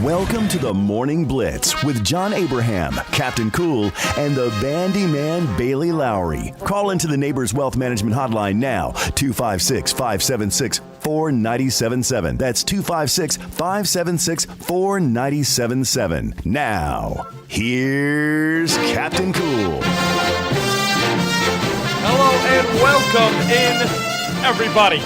Welcome to the Morning Blitz with John Abraham, Captain Cool, and the Bandiman Bailey Lowery. Call into the Neighbors Wealth Management Hotline now, 256-576-4977. That's 256-576-4977. Now, here's Captain Cool. Hello and welcome in, everybody,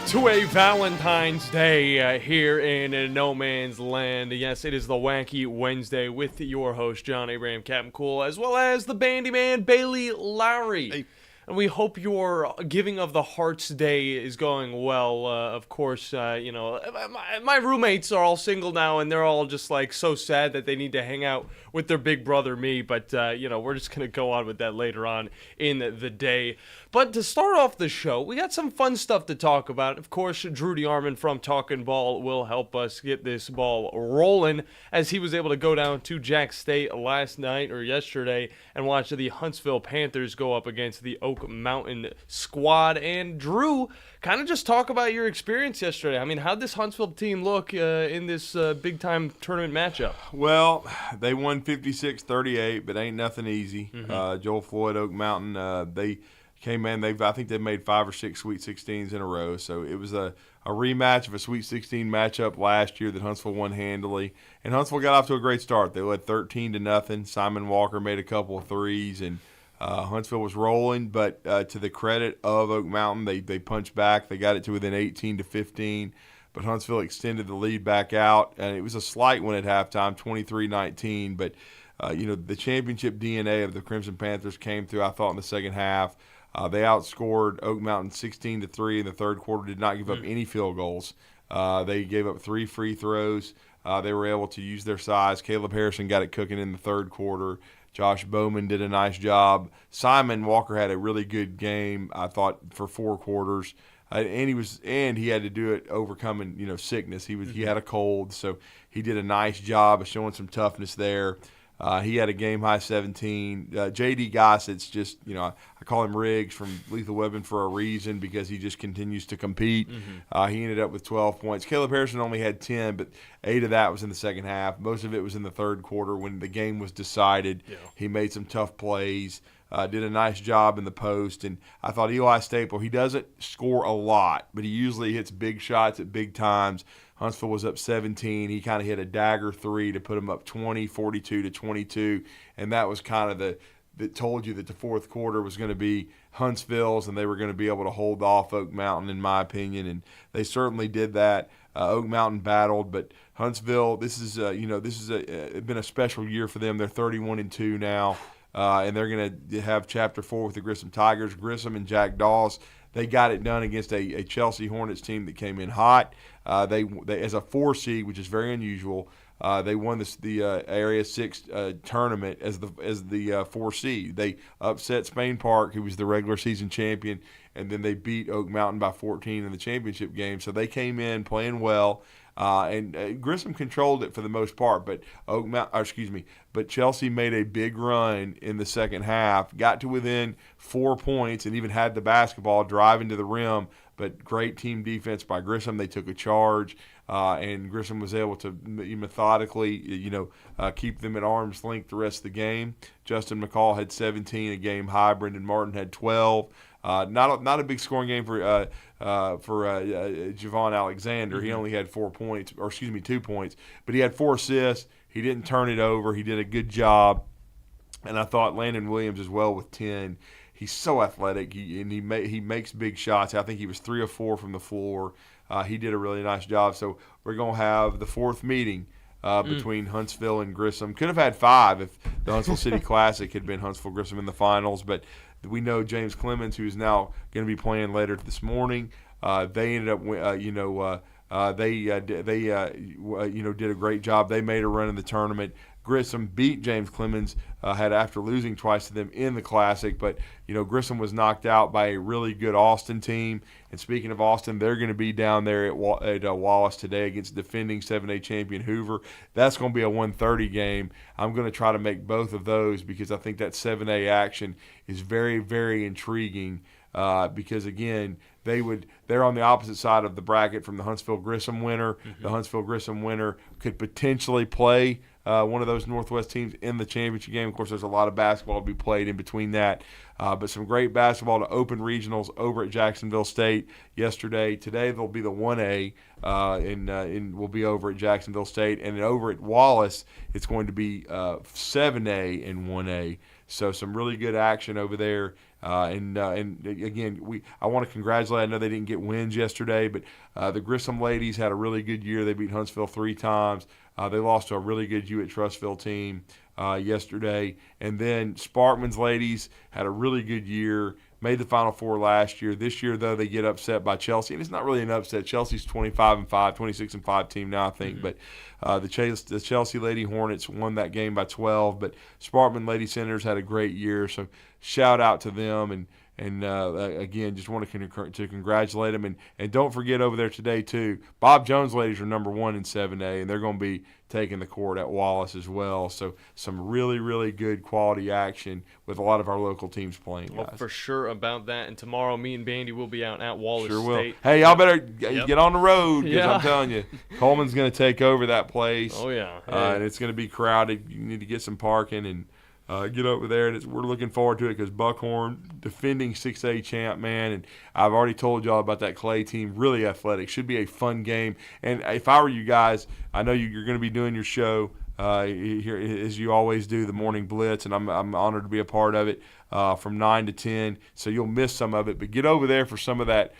to a Valentine's Day here in No Man's Land. Yes, it is the Wacky Wednesday with your host, John Abraham, Captain Cool, as well as the Bandiman Bailey Lowery. Hey. And we hope your Giving of the Hearts Day is going well. Of course, my roommates are all single now, and they're all just like so sad that they need to hang out with their big brother, me. But, we're just going to go on with that later on in the day. But to start off the show, we got some fun stuff to talk about. Of course, Drew DeArmond from Talkin' Ball will help us get this ball rolling, as he was able to go down to Jack State last night or yesterday and watch the Huntsville Panthers go up against the Oak Mountain squad. And Drew, kind of just talk about your experience yesterday. I mean, how'd this Huntsville team look in this big-time tournament matchup? Well, they won 56-38, but ain't nothing easy. Joel Floyd, Oak Mountain, they came in. I think they made 5 or 6 Sweet 16s in a row. So it was a rematch of a Sweet 16 matchup last year that Huntsville won handily. And Huntsville got off to a great start. They led 13-0. Simon Walker made a couple of threes, and Huntsville was rolling. But to the credit of Oak Mountain, they punched back. They got it to within 18-15. But Huntsville extended the lead back out, and it was a slight one at halftime, 23-19. But the championship DNA of the Crimson Panthers came through, I thought, in the second half. They outscored Oak Mountain 16-3 in the third quarter, did not give up any field goals. They gave up 3 free throws. They were able to use their size. Caleb Harrison got it cooking in the third quarter. Josh Bowman did a nice job. Simon Walker had a really good game, I thought, for 4 quarters. And he had to do it overcoming, sickness. He had a cold, so he did a nice job of showing some toughness there. He had a game-high 17. J.D. Gossett's just, I call him Riggs from Lethal Weapon for a reason, because he just continues to compete. He ended up with 12 points. Caleb Harrison only had 10, but 8 of that was in the second half. Most of it was in the third quarter when the game was decided. Yeah. He made some tough plays, did a nice job in the post. And I thought Eli Staple, he doesn't score a lot, but he usually hits big shots at big times. Huntsville was up 17. He kind of hit a dagger 3 to put them up 20, 42-22, and that was kind of that told you that the fourth quarter was going to be Huntsville's, and they were going to be able to hold off Oak Mountain, in my opinion, and they certainly did that. Oak Mountain battled, but Huntsville, this is been a special year for them. They're 31-2 now, and they're going to have Chapter 4 with the Grissom Tigers. Grissom and Jack Dawes, they got it done against a Chelsea Hornets team that came in hot. They as a 4 seed, which is very unusual. They won the Area 6 tournament as the 4 seed. They upset Spain Park, who was the regular season champion, and then they beat Oak Mountain by 14 in the championship game. So they came in playing well. And Grissom controlled it for the most part, but but Chelsea made a big run in the second half, got to within 4 points, and even had the basketball driving to the rim. But great team defense by Grissom. They took a charge, and Grissom was able to methodically, keep them at arm's length the rest of the game. Justin McCall had 17, a game high. Brendan Martin had 12. Not a big scoring game for Javon Alexander. He only had 2 points, but he had 4 assists. He didn't turn it over. He did a good job, and I thought Landon Williams as well with 10. He's so athletic, he makes big shots. I think he was 3 of 4 from the floor. He did a really nice job. So we're going to have the 4th meeting between Huntsville and Grissom. Could have had 5 if the Huntsville City Classic had been Huntsville-Grissom in the finals, but we know James Clemens, who's now going to be playing later this morning. They ended up, did a great job. They made a run in the tournament. Grissom beat James Clemens after losing twice to them in the Classic, but Grissom was knocked out by a really good Austin team. And speaking of Austin, they're going to be down there at Wallace today against defending 7A champion Hoover. That's going to be a 1:30 game. I'm going to try to make both of those because I think that 7A action is very, very intriguing. because, again, they're on the opposite side of the bracket from the Huntsville-Grissom winner. Mm-hmm. The Huntsville-Grissom winner could potentially play one of those Northwest teams in the championship game. Of course, there's a lot of basketball to be played in between that. But some great basketball to open regionals over at Jacksonville State yesterday. Today they'll be the 1A, and we'll be over at Jacksonville State. And over at Wallace, it's going to be 7A and 1A. So some really good action over there. And again, I want to congratulate. I know they didn't get wins yesterday, but the Grissom ladies had a really good year. They beat Huntsville 3 times. They lost to a really good Hewitt-Trussville team yesterday. And then Sparkman's ladies had a really good year, made the Final Four last year. This year, though, they get upset by Chelsea. And it's not really an upset. Chelsea's 25-5, 26-5 team now, I think. Mm-hmm. But the Chelsea Lady Hornets won that game by 12. But Sparkman Lady Senators had a great year. So shout out to them. And again, just want to congratulate them. And don't forget over there today, too, Bob Jones ladies are number 1 in 7A, and they're going to be taking the court at Wallace as well. So some really, really good quality action with a lot of our local teams playing, guys. Well, for sure about that. And tomorrow, me and Bandy will be out at Wallace State. Will. Hey, y'all better get on the road because I'm telling you, Coleman's going to take over that place. Oh, yeah. And it's going to be crowded. You need to get some parking and get over there, and we're looking forward to it because Buckhorn, defending 6A champ, man, and I've already told y'all about that Clay team, really athletic. Should be a fun game. And if I were you guys, I know you're going to be doing your show here as you always do, the Morning Blitz, and I'm honored to be a part of it from 9 to 10, so you'll miss some of it. But get over there for some of that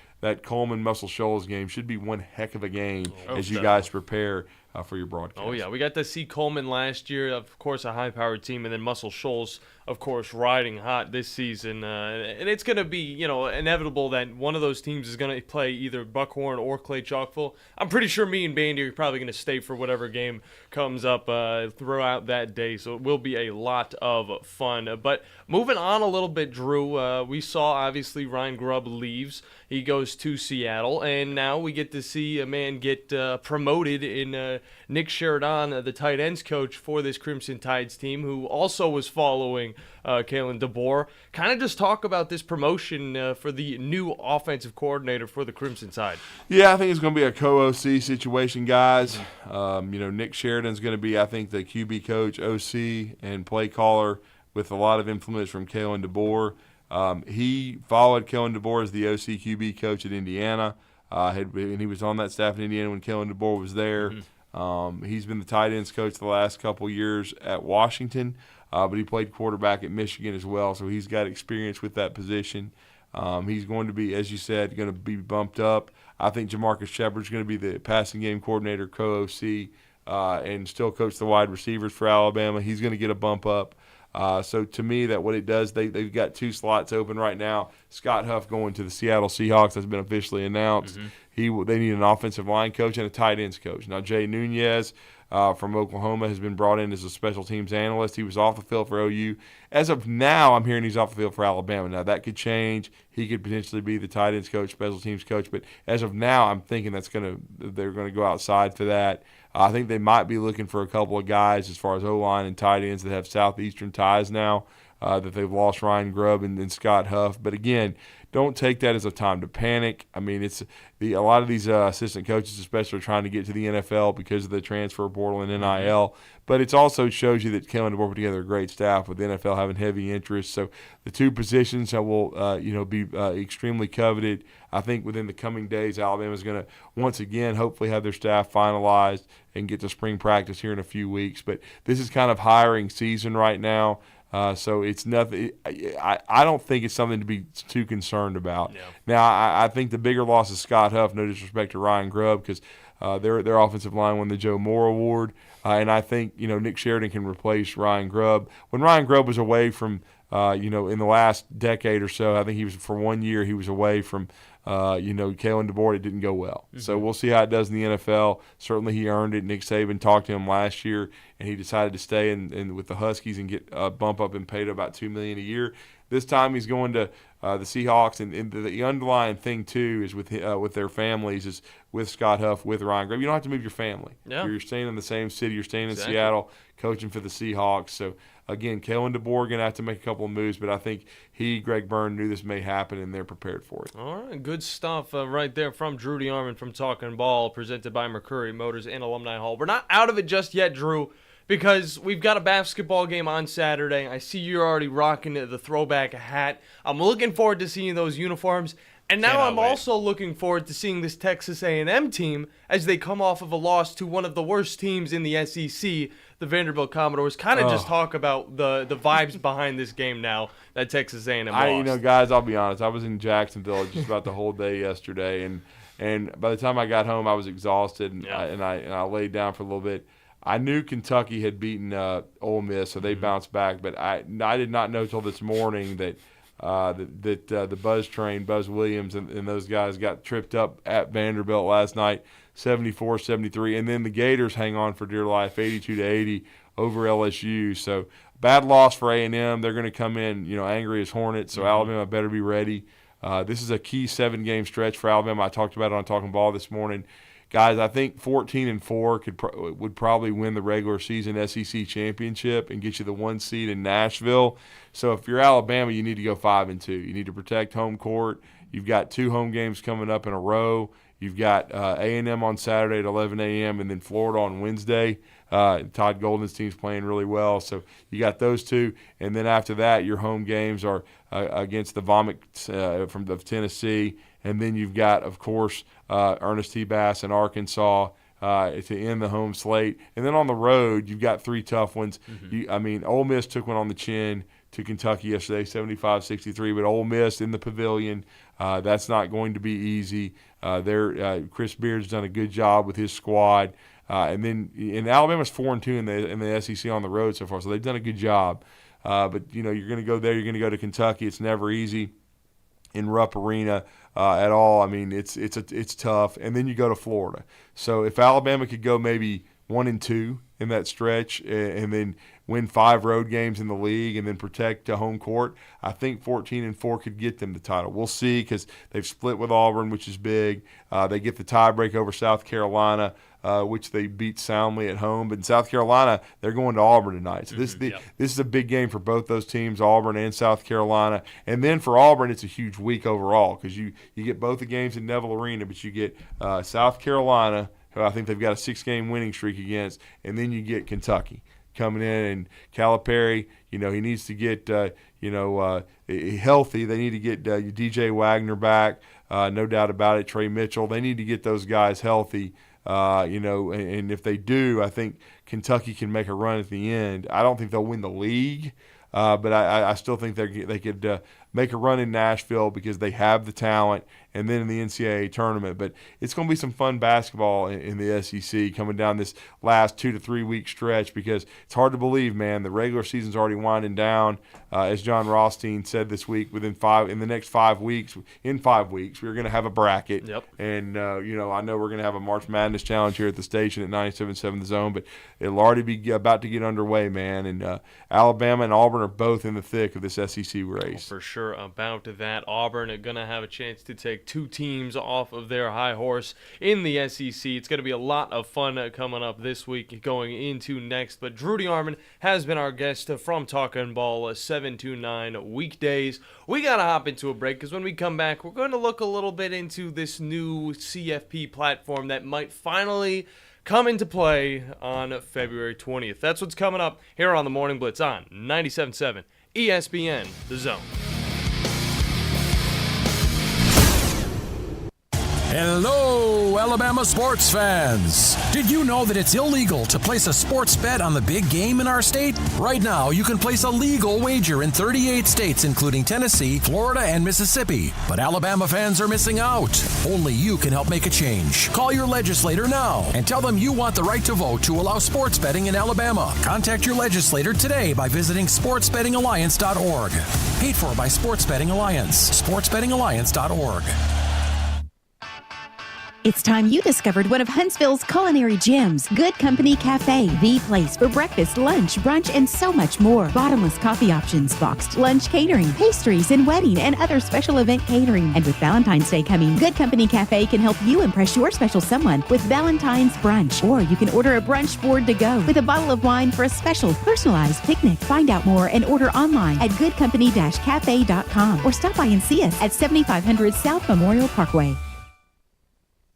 Coleman Muscle Shoals game. Should be one heck of a game as you guys prepare for your broadcast. Oh, yeah. We got to see Coleman last year, of course, a high-powered team, and then Muscle Shoals, of course, riding hot this season. And it's going to be, inevitable that one of those teams is going to play either Buckhorn or Clay Chalkville. I'm pretty sure me and Bandy are probably going to stay for whatever game comes up throughout that day, so it will be a lot of fun. But moving on a little bit, Drew, we saw, obviously, Ryan Grubb leaves. He goes to Seattle, and now we get to see a man get promoted in Nick Sheridan, the tight ends coach for this Crimson Tides team, who also was following Kalen DeBoer. Kind of just talk about this promotion for the new offensive coordinator for the Crimson Tide. Yeah, I think it's going to be a co-OC situation, guys. Nick Sheridan's going to be, I think, the QB coach, OC, and play caller with a lot of influence from Kalen DeBoer. He followed Kellen DeBoer as the OC QB coach at Indiana, and he was on that staff in Indiana when Kellen DeBoer was there. Mm-hmm. He's been the tight ends coach the last couple years at Washington, but he played quarterback at Michigan as well, so he's got experience with that position. He's going to be, as you said, going to be bumped up. I think Jamarcus Shepard's going to be the passing game coordinator, co-OC, and still coach the wide receivers for Alabama. He's going to get a bump up. So to me, that what it does, they've got 2 slots open right now. Scott Huff going to the Seattle Seahawks has been officially announced. Mm-hmm. They need an offensive line coach and a tight ends coach. Now Jay Nunez from Oklahoma has been brought in as a special teams analyst. He was off the field for OU. As of now, I'm hearing he's off the field for Alabama. Now that could change. He could potentially be the tight ends coach, special teams coach. But as of now, I'm thinking they're going to go outside for that. I think they might be looking for a couple of guys as far as O-line and tight ends that have southeastern ties now, that they've lost Ryan Grubb and Scott Huff. But again, don't take that as a time to panic. I mean, a lot of these assistant coaches especially are trying to get to the NFL because of the transfer portal and NIL. But it also shows you that Kellen DeBoer put together a great staff with the NFL having heavy interest. So the 2 positions that will be extremely coveted. I think within the coming days, Alabama's going to once again hopefully have their staff finalized and get to spring practice here in a few weeks. But this is kind of hiring season right now. So it's nothing. I don't think it's something to be too concerned about. Yeah. Now, I think the bigger loss is Scott Huff. No disrespect to Ryan Grubb, because their offensive line won the Joe Moore Award, and I think Nick Sheridan can replace Ryan Grubb. When Ryan Grubb was away from in the last decade or so, I think he was for 1 year. He was away from Kalen DeBoer. It didn't go well. Mm-hmm. So we'll see how it does in the NFL. Certainly he earned it. Nick Saban talked to him last year, and he decided to stay in with the Huskies and get a bump up and paid about $2 million a year. This time he's going to the Seahawks, and the underlying thing too is with their families is with Scott Huff, with Ryan Grubb. You don't have to move your family. Yeah. You're staying in the same city. You're staying in Seattle. coaching for the Seahawks. So, again, Kalen DeBoer going to have to make a couple of moves, but I think Greg Byrne, knew this may happen, and they're prepared for it. All right, good stuff right there from Drew DeArmond from Talking Ball, presented by Mercury Motors in Alumni Hall. We're not out of it just yet, Drew, because we've got a basketball game on Saturday. I see you're already rocking the throwback hat. I'm looking forward to seeing those uniforms. And now I'm also looking forward to seeing this Texas A&M team as they come off of a loss to one of the worst teams in the SEC, the Vanderbilt Commodores. Kind of just talk about the vibes behind this game now that Texas A&M lost. Guys, I'll be honest. I was in Jacksonville just about the whole day yesterday, and by the time I got home, I was exhausted, and I laid down for a little bit. I knew Kentucky had beaten Ole Miss, so they bounced back, but I did not know till this morning that the Buzz train, Buzz Williams, and those guys got tripped up at Vanderbilt last night, 74-73, and then the Gators hang on for dear life, 82-80 over LSU. So bad loss for A&M. They're going to come in, angry as hornets. So Alabama better be ready. This is a key 7-game stretch for Alabama. I talked about it on Talking Ball this morning. Guys, I think 14-4 would probably win the regular season SEC championship and get you the 1 seed in Nashville. So if you're Alabama, you need to go 5-2. You need to protect home court. You've got 2 home games coming up in a row. You've got A&M on Saturday at 11 a.m. and then Florida on Wednesday. Todd Golden's team's playing really well. So you got those 2. And then after that, your home games are against the Vomits from Tennessee. And then you've got, of course, Ernest T. Bass in Arkansas to end the home slate. And then on the road, you've got 3 tough ones. Ole Miss took one on the chin to Kentucky yesterday, 75-63. But Ole Miss in the Pavilion, that's not going to be easy. Chris Beard's done a good job with his squad. And Alabama's 4-2 in the SEC on the road so far, so they've done a good job. But you're going to go there. You're going to go to Kentucky. It's never easy in Rupp Arena at all. It's tough. And then you go to Florida. So if Alabama could go maybe 1-2 in that stretch and then win 5 road games in the league and then protect home court, I think 14-4 could get them the title. We'll see, because they've split with Auburn, which is big. They get the tiebreak over South Carolina, which they beat soundly at home. But in South Carolina, they're going to Auburn tonight. So this is a big game for both those teams, Auburn and South Carolina. And then for Auburn, it's a huge week overall, because you get both the games in Neville Arena, but you get South Carolina, who I think they've got a 6-game winning streak against, and then you get Kentucky coming in, and Calipari, he needs to get healthy. They need to get DJ Wagner back, no doubt about it. Trey Mitchell, they need to get those guys healthy, and if they do, I think Kentucky can make a run at the end. I don't think they'll win the league, but I still think they could make a run in Nashville because they have the talent, and then in the NCAA tournament. But it's going to be some fun basketball in the SEC coming down this last 2 to 3 week stretch, because it's hard to believe, man, the regular season's already winding down. As John Rothstein said this week, in the next 5 weeks, we're going to have a bracket. Yep. And, I know we're going to have a March Madness challenge here at the station at 97.7 The Zone, but it'll already be about to get underway, man. And Alabama and Auburn are both in the thick of this SEC race. For sure about that. Auburn are going to have a chance to take 2 teams off of their high horse in the SEC. It's going to be a lot of fun coming up this week going into next. But Drew DeArmond has been our guest from Talkin' Ball 7 to 9 weekdays. We got to hop into a break, because when we come back, we're going to look a little bit into this new CFP platform that might finally come into play on February 20th. That's what's coming up here on the Morning Blitz on 97.7 ESPN The Zone. Hello, Alabama sports fans. Did you know that it's illegal to place a sports bet on the big game in our state? Right now, you can place a legal wager in 38 states, including Tennessee, Florida, and Mississippi. But Alabama fans are missing out. Only you can help make a change. Call your legislator now and tell them you want the right to vote to allow sports betting in Alabama. Contact your legislator today by visiting sportsbettingalliance.org. Paid for by Sports Betting Alliance. sportsbettingalliance.org. It's time you discovered one of Huntsville's culinary gems, Good Company Cafe, the place for breakfast, lunch, brunch, and so much more. Bottomless coffee options, boxed lunch catering, pastries, and wedding and other special event catering. And with Valentine's Day coming, Good Company Cafe can help you impress your special someone with Valentine's brunch. Or you can order a brunch board to go with a bottle of wine for a special personalized picnic. Find out more and order online at goodcompany-cafe.com or stop by and see us at 7500 South Memorial Parkway.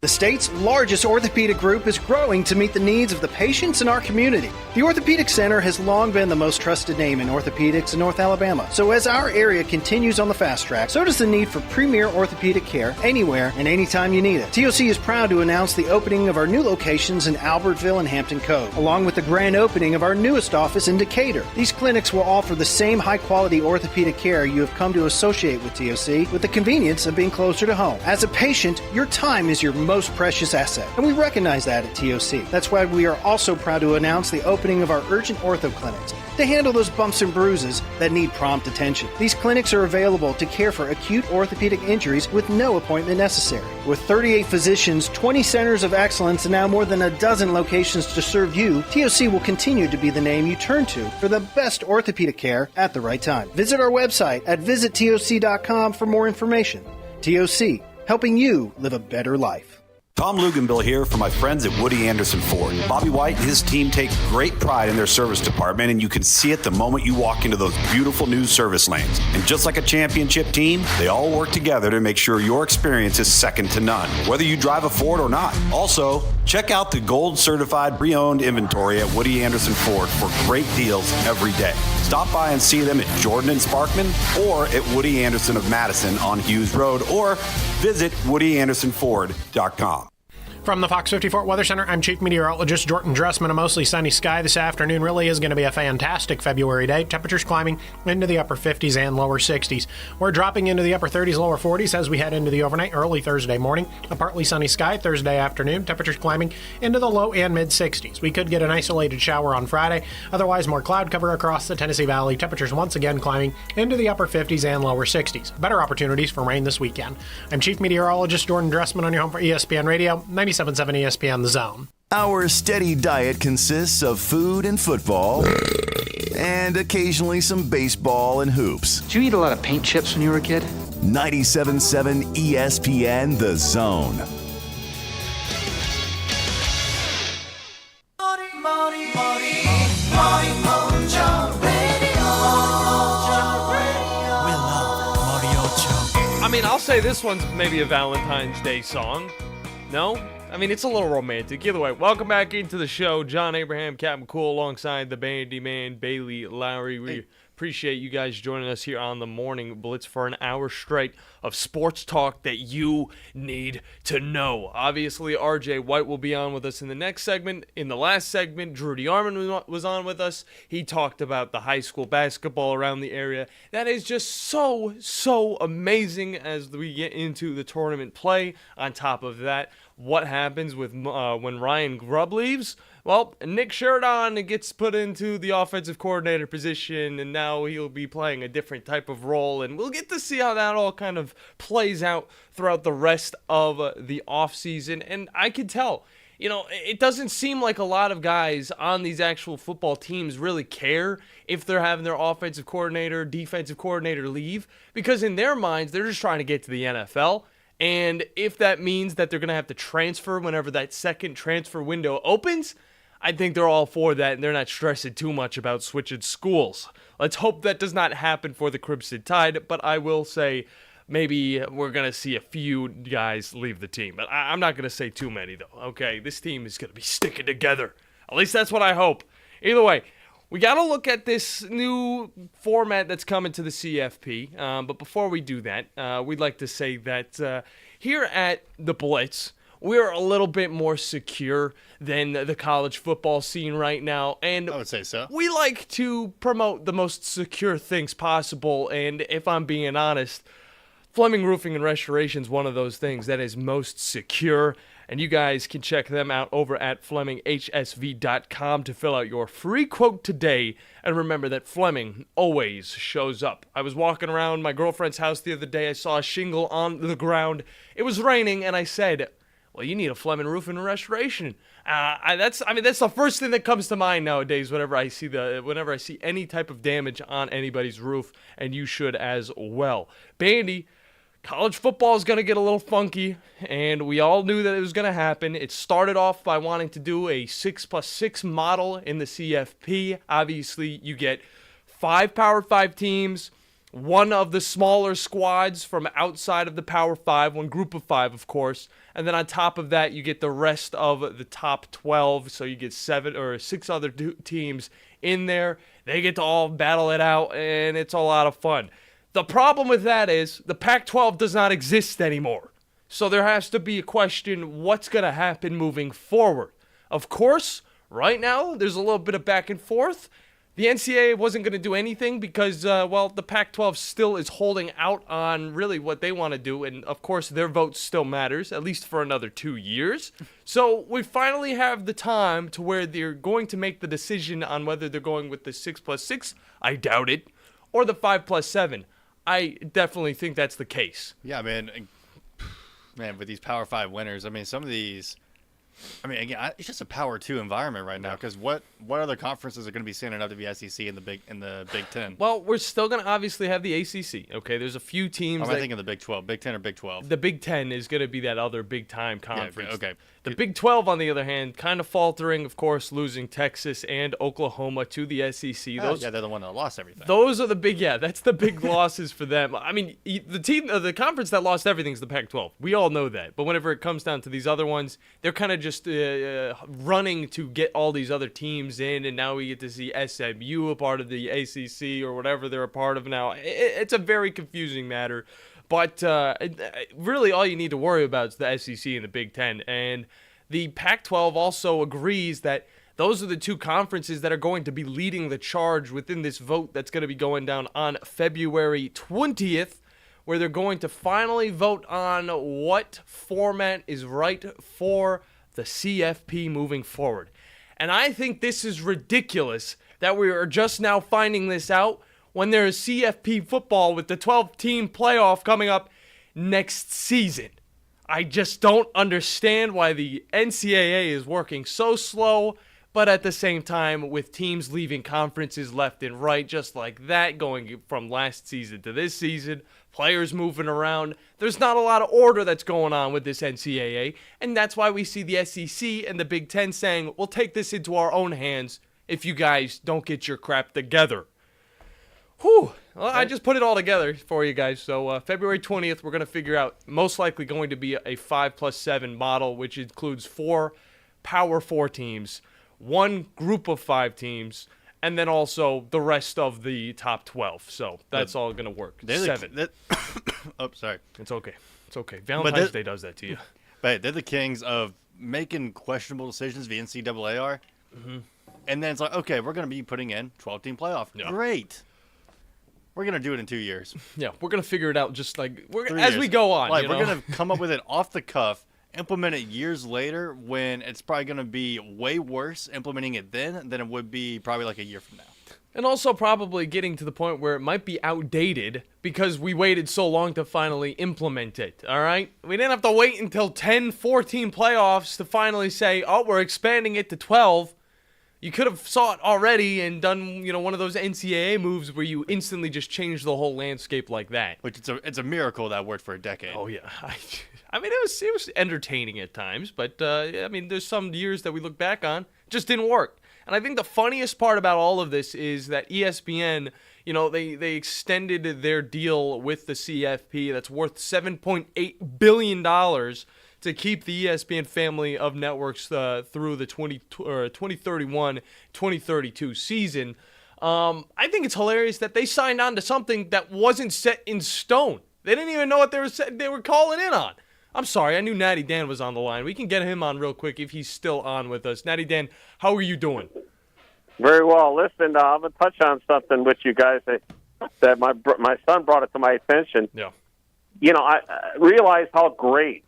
The state's largest orthopedic group is growing to meet the needs of the patients in our community. The Orthopedic Center has long been the most trusted name in orthopedics in North Alabama. So as our area continues on the fast track, so does the need for premier orthopedic care anywhere and anytime you need it. TOC is proud to announce the opening of our new locations in Albertville and Hampton Cove, along with the grand opening of our newest office in Decatur. These clinics will offer the same high-quality orthopedic care you have come to associate with TOC, with the convenience of being closer to home. As a patient, your time is your most precious asset, and we recognize that at TOC. That's why we are also proud to announce the opening of our urgent ortho clinics to handle those bumps and bruises that need prompt attention. These clinics are available to care for acute orthopedic injuries with no appointment necessary. With 38 physicians, 20 centers of excellence, and now more than a dozen locations to serve you, TOC will continue to be the name you turn to for the best orthopedic care at the right time. Visit our website at visittoc.com for more information. TOC, helping you live a better life. Tom Luganbill here for my friends at Woody Anderson Ford. Bobby White and his team take great pride in their service department, and you can see it the moment you walk into those beautiful new service lanes. And just like a championship team, they all work together to make sure your experience is second to none, whether you drive a Ford or not. Also, check out the gold certified pre-owned inventory at Woody Anderson Ford for great deals every day. Stop by and see them at Jordan and Sparkman or at Woody Anderson of Madison on Hughes Road, or visit WoodyAndersonFord.com. From the Fox 54 Weather Center, I'm Chief Meteorologist Jordan Dressman. A mostly sunny sky this afternoon. Really is going to be a fantastic February day. Temperatures climbing into the upper 50s and lower 60s. We're dropping into the upper 30s, lower 40s as we head into the overnight, early Thursday morning. A partly sunny sky Thursday afternoon. Temperatures climbing into the low and mid 60s. We could get an isolated shower on Friday. Otherwise, more cloud cover across the Tennessee Valley. Temperatures once again climbing into the upper 50s and lower 60s. Better opportunities for rain this weekend. I'm Chief Meteorologist Jordan Dressman on your home for ESPN Radio, 97.7 ESPN The Zone. Our steady diet consists of food and football, and occasionally some baseball and hoops. Did you eat a lot of paint chips when you were a kid? 97.7 ESPN The Zone. I mean, I'll say this one's maybe a Valentine's Day song. No? I mean, it's a little romantic. Either way, welcome back into the show. John Abraham, Captain Cool, alongside the Bandiman, Bailey Lowery. We appreciate you guys joining us here on the Morning Blitz for an hour straight of sports talk that you need to know. Obviously, RJ White will be on with us in the next segment. In the last segment, Drudy Armand was on with us. He talked about the high school basketball around the area. That is just so amazing as we get into the tournament play. On top of that, what happens with when Ryan Grubb leaves? Well, Nick Sheridan gets put into the offensive coordinator position, and now he'll be playing a different type of role, and we'll get to see how that all kind of plays out throughout the rest of the offseason. And I can tell, it doesn't seem like a lot of guys on these actual football teams really care if they're having their offensive coordinator, defensive coordinator leave, because in their minds, they're just trying to get to the NFL. And if that means that they're going to have to transfer whenever that second transfer window opens, I think they're all for that, and they're not stressing too much about switching schools. Let's hope that does not happen for the Crimson Tide, but I will say maybe we're going to see a few guys leave the team. But I'm not going to say too many, though. Okay, this team is going to be sticking together. At least that's what I hope. Either way, we got to look at this new format that's coming to the CFP. But before we do that, we'd like to say that here at the Blitz, we're a little bit more secure than the college football scene right now. And I would say so. We like to promote the most secure things possible. And if I'm being honest, Fleming Roofing and Restoration is one of those things that is most secure. And you guys can check them out over at FlemingHSV.com to fill out your free quote today. And remember that Fleming always shows up. I was walking around my girlfriend's house the other day. I saw a shingle on the ground. It was raining, and I said, Well, you need a Fleming Roofing and Restoration. That's the first thing that comes to mind nowadays whenever I see any type of damage on anybody's roof, and you should as well. Bandy, college football is going to get a little funky, and we all knew that it was going to happen. It started off by wanting to do a 6+6 model in the CFP. Obviously, you get 5 Power 5 teams, one of the smaller squads from outside of the Power 5, one group of 5, of course. And then on top of that, you get the rest of the top 12. So you get 7 or 6 other teams in there. They get to all battle it out, and it's a lot of fun. The problem with that is the Pac-12 does not exist anymore. So there has to be a question, what's going to happen moving forward? Of course, right now, there's a little bit of back and forth. The NCAA wasn't going to do anything because, the Pac-12 still is holding out on really what they want to do. And, of course, their vote still matters, at least for another 2 years. So we finally have the time to where they're going to make the decision on whether they're going with the 6+6, I doubt it, or the 5+7. I definitely think that's the case. Yeah, man, with these Power 5 winners, some of these... again, it's just a Power 2 environment right now because what other conferences are going to be standing up to be SEC in the Big Ten? Well, we're still going to obviously have the ACC. Okay, there's a few teams. Am I thinking the Big 12, Big 10 or Big 12? The Big 10 is going to be that other big time conference. Yeah, okay. The Big 12, on the other hand, kind of faltering. Of course, losing Texas and Oklahoma to the SEC. They're the one that lost everything. Those are the big. Yeah, that's the big losses for them. The conference that lost everything is the Pac-12. We all know that. But whenever it comes down to these other ones, they're kind of just running to get all these other teams in, and now we get to see SMU a part of the ACC or whatever they're a part of now. It's a very confusing matter, but really all you need to worry about is the SEC and the Big Ten, and the Pac-12 also agrees that those are the two conferences that are going to be leading the charge within this vote that's going to be going down on February 20th, where they're going to finally vote on what format is right for the CFP moving forward. And I think this is ridiculous that we are just now finding this out when there is CFP football with the 12-team playoff coming up next season. I just don't understand why the NCAA is working so slow, but at the same time, with teams leaving conferences left and right, just like that, going from last season to this season, players moving around, there's not a lot of order that's going on with this NCAA, and that's why we see the SEC and the Big Ten saying, we'll take this into our own hands if you guys don't get your crap together. Whew. Well, I just put it all together for you guys. So February 20th, we're going to figure out most likely going to be a 5+7 model, which includes 4 Power 4 teams, 1 group of 5 teams, and then also the rest of the top 12. So that's all going to work. 7. Sorry. It's okay. It's okay. Valentine's Day does that to you. But they're the kings of making questionable decisions, the NCAA are. Mm-hmm. And then it's like, okay, we're going to be putting in 12-team playoff. Yeah. Great. We're going to do it in 2 years. Yeah, we're going to figure it out just like as we go on. Like, we're going to come up with it off the cuff, implement it years later when it's probably going to be way worse implementing it then than it would be probably like a year from now. And also probably getting to the point where it might be outdated because we waited so long to finally implement it, all right? We didn't have to wait until 10, 14 playoffs to finally say, oh, we're expanding it to 12. You could have saw it already and done, one of those NCAA moves where you instantly just change the whole landscape like that. Which it's a miracle that worked for a decade. Oh yeah, it was entertaining at times, but there's some years that we look back on just didn't work. And I think the funniest part about all of this is that ESPN, they extended their deal with the CFP that's worth $7.8 billion. To keep the ESPN family of networks through the 2031-2032 season. I think it's hilarious that they signed on to something that wasn't set in stone. They didn't even know what they were calling in on. I'm sorry, I knew Natty Dan was on the line. We can get him on real quick if he's still on with us. Natty Dan, how are you doing? Very well. Listen, I'm going to touch on something with you guys that my son brought it to my attention. Yeah. I realized how great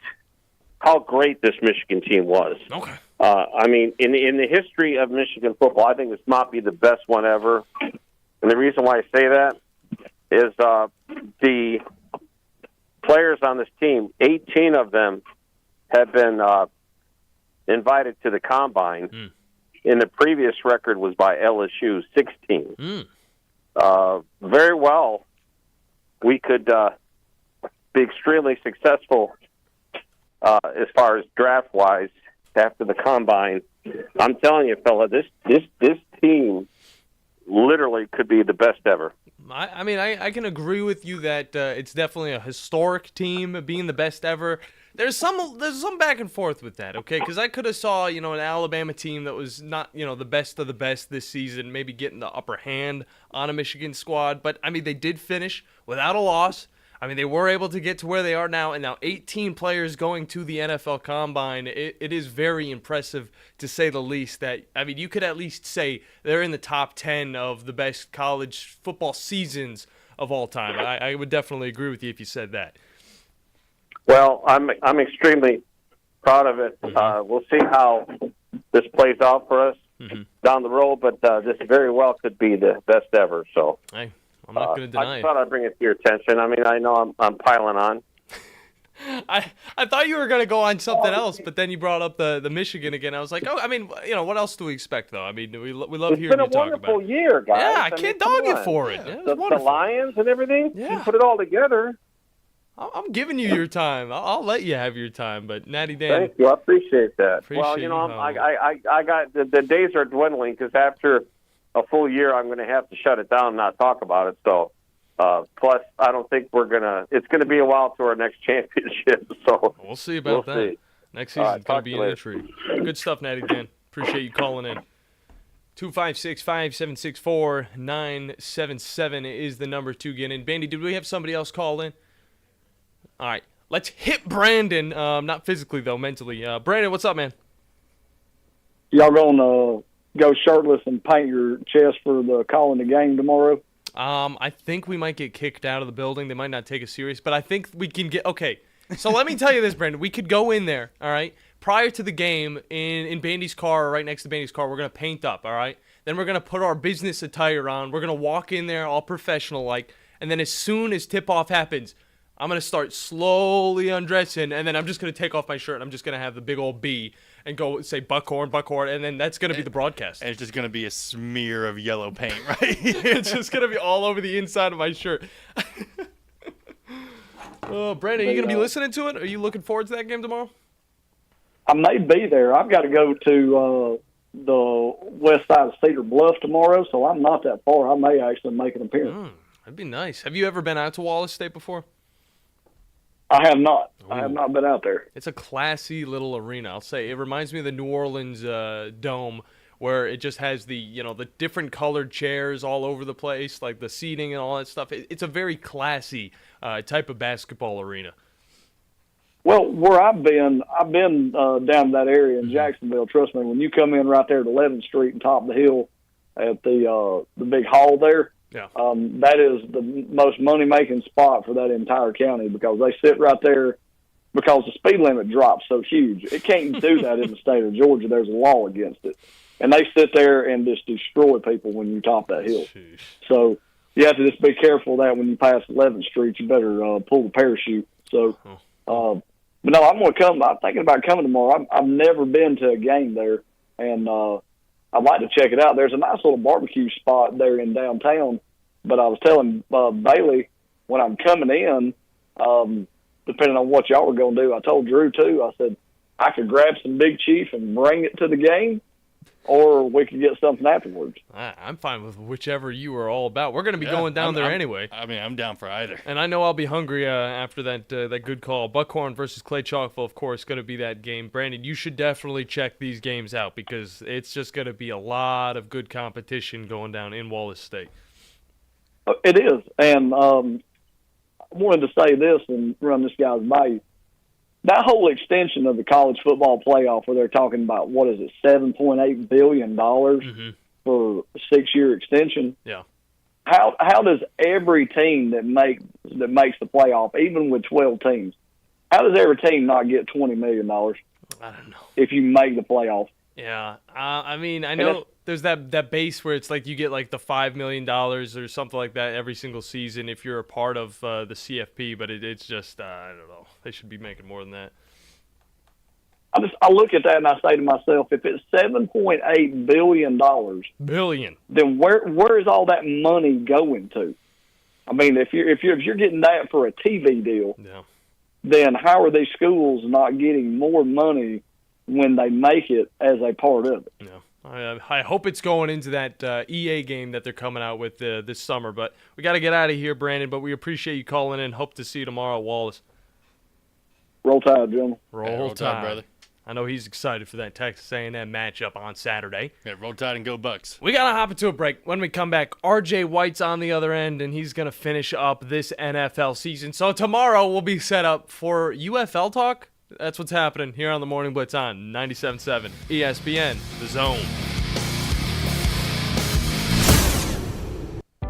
this Michigan team was. Okay. In the history of Michigan football, I think this might be the best one ever. And the reason why I say that is the players on this team, 18 of them have been invited to the combine, and the previous record was by LSU, 16. Very well, we could be extremely successful as far as draft-wise after the combine. I'm telling you, fella, this team literally could be the best ever. I mean, I can agree with you that it's definitely a historic team being the best ever. There's some back and forth with that, okay? Because I could have saw, an Alabama team that was not, the best of the best this season, maybe getting the upper hand on a Michigan squad. But, I mean, they did finish without a loss. I mean, they were able to get to where they are now, and now 18 players going to the NFL Combine. It is very impressive, to say the least, that, I mean, you could at least say they're in the top 10 of the best college football seasons of all time. I would definitely agree with you if you said that. Well, I'm extremely proud of it. We'll see how this plays out for us down the road, but this very well could be the best ever. So hey, I'm not going to deny I it. thought I'd bring it to your attention. I mean, I know I'm piling on. I thought you were going to go on something else, but then you brought up the Michigan again. I was like, I mean, what else do we expect, though? I mean, we love hearing you talk about it. It's been a wonderful year, guys. Yeah, I can't dog you for it. Yeah, the Lions and everything, you put it all together. I'm giving you your time. I'll let you have your time, but Natty Dan. Thank you. I appreciate that. Appreciate I got the days are dwindling because after a full year, I'm going to have to shut it down and not talk about it. So, plus, I don't think it's going to be a while to our next championship. So we'll see about that. See. Next season's going to be an intrigue. Good stuff, Natty Dan. Appreciate you calling in. 256-5764-977 is the number to get in. Bandy, did we have somebody else call in? All right, let's hit Brandon. Not physically, though, mentally. Brandon, what's up, man? Y'all going to go shirtless and paint your chest for the calling the game tomorrow? I think we might get kicked out of the building. They might not take us serious, but I think we can get – okay, so let me tell you this, Brandon. We could go in there, all right? Prior to the game, in Bandy's car or right next to Bandy's car, we're going to paint up, all right? Then we're going to put our business attire on. We're going to walk in there all professional-like, and then as soon as tip-off happens – I'm going to start slowly undressing, and then I'm just going to take off my shirt, and I'm just going to have the big old B and go say Buckhorn, and then that's going to be the broadcast. And it's just going to be a smear of yellow paint, right? It's just going to be all over the inside of my shirt. Brandon, are you going to be listening to it? Are you looking forward to that game tomorrow? I may be there. I've got to go to the west side of Cedar Bluff tomorrow, so I'm not that far. I may actually make an appearance. That'd be nice. Have you ever been out to Wallace State before? I have not. I have not been out there. It's a classy little arena, I'll say. It reminds me of the New Orleans Dome, where it just has the the different colored chairs all over the place, like the seating and all that stuff. It's a very classy type of basketball arena. Well, where I've been down that area in Jacksonville. Trust me, when you come in right there at 11th Street and top of the hill at the big hall there. Yeah. That is the most money-making spot for that entire county because they sit right there because the speed limit drops so huge. It can't do that in the state of Georgia. There's a law against it. And they sit there and just destroy people when you top that hill. Jeez. So you have to just be careful of that when you pass 11th Street. You better pull the parachute. So, but no, I'm going to come. I'm thinking about coming tomorrow. I've never been to a game there, and I'd like to check it out. There's a nice little barbecue spot there in downtown, but I was telling Bailey when I'm coming in, depending on what y'all were going to do, I told Drew too, I said I could grab some Big Chief and bring it to the game, or we could get something afterwards. I'm fine with whichever you are all about. We're going to be going down there anyway. I mean, I'm down for either. And I know I'll be hungry after that good call. Buckhorn versus Clay Chalkville, of course, going to be that game. Brandon, you should definitely check these games out because it's just going to be a lot of good competition going down in Wallace State. It is. And I wanted to say this and run this guy's by you. That whole extension of the college football playoff where they're talking about, what is it, $7.8 billion for a 6-year extension. Yeah. How does every team that makes the playoff, even with 12 teams, how does every team not get $20 million? I don't know. If you make the playoff. Yeah. I mean, I know there's that base where it's like you get like the $5 million or something like that every single season if you're a part of the CFP, but it's just, I don't know. They should be making more than that. I look at that and I say to myself, if it's $7.8 billion, then where is all that money going to? I mean, if you're getting that for a TV deal, then how are these schools not getting more money when they make it as a part of it? I hope it's going into that EA game that they're coming out with this summer. But we got to get out of here, Brandon. But we appreciate you calling in. Hope to see you tomorrow at Wallace. Roll Tide, gentlemen. Roll Tide, brother. I know he's excited for that Texas A&M matchup on Saturday. Yeah, Roll Tide and go Bucks. We got to hop into a break. When we come back, RJ White's on the other end, and he's going to finish up this NFL season. So tomorrow we'll be set up for UFL talk. That's what's happening here on the Morning Blitz on 97.7 ESPN, The Zone.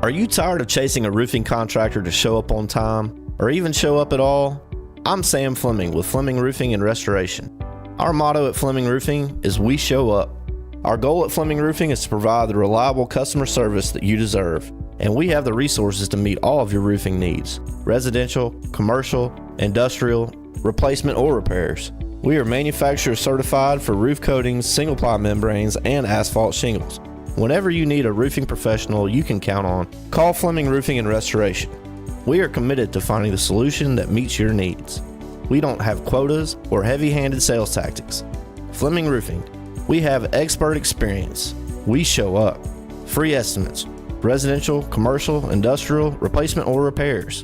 Are you tired of chasing a roofing contractor to show up on time, or even show up at all? I'm Sam Fleming with Fleming Roofing and Restoration. Our motto at Fleming Roofing is we show up. Our goal at Fleming Roofing is to provide the reliable customer service that you deserve, and we have the resources to meet all of your roofing needs: residential, commercial, industrial, replacement, or repairs. We are manufacturer certified for roof coatings, single-ply membranes, and asphalt shingles. Whenever you need a roofing professional you can count on, call Fleming Roofing and Restoration. We are committed to finding the solution that meets your needs. We don't have quotas or heavy-handed sales tactics. Fleming Roofing, we have expert experience. We show up. Free estimates, residential, commercial, industrial, replacement, or repairs.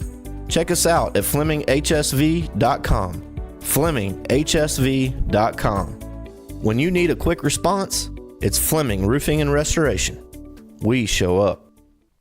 Check us out at FlemingHSV.com. FlemingHSV.com. When you need a quick response, it's Fleming Roofing and Restoration. We show up.